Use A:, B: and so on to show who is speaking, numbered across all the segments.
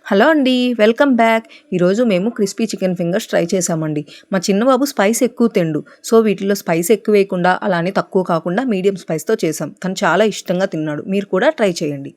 A: Hello అండి, welcome back. ఈరోజు మేము క్రిస్పీ చికెన్ ఫింగర్స్ ట్రై చేసామండి. మా చిన్నబాబు స్పైస్ ఎక్కువ తిండు. సో వీటిలో స్పైస్ ఎక్కువ వేయకుండా అలానే తక్కువ కాకుండా మీడియం స్పైస్తో చేసాం. తను చాలా ఇష్టంగా తిన్నాడు. మీరు కూడా ట్రై చేయండి.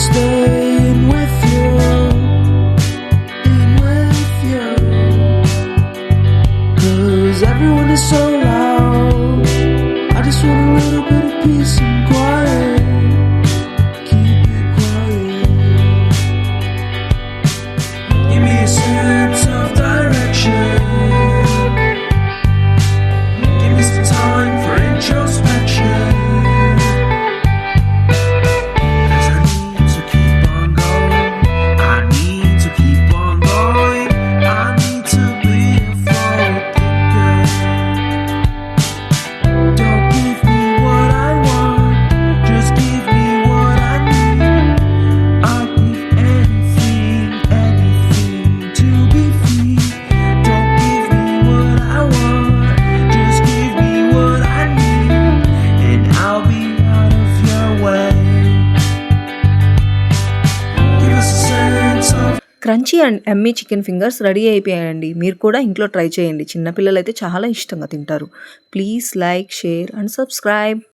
B: Staying with you, cause everyone is so loud. I just want a little bit of peace and quiet. Keep it quiet. Give me a sense of direction. Give me some time for introspection.
A: Crunchy and Emmy chicken fingers ready అయిపోయాయండి. మీరు కూడా ఇంట్లో try చేయండి. చిన్నపిల్లలు అయితే చాలా ఇష్టంగా తింటారు. Please like, share and subscribe.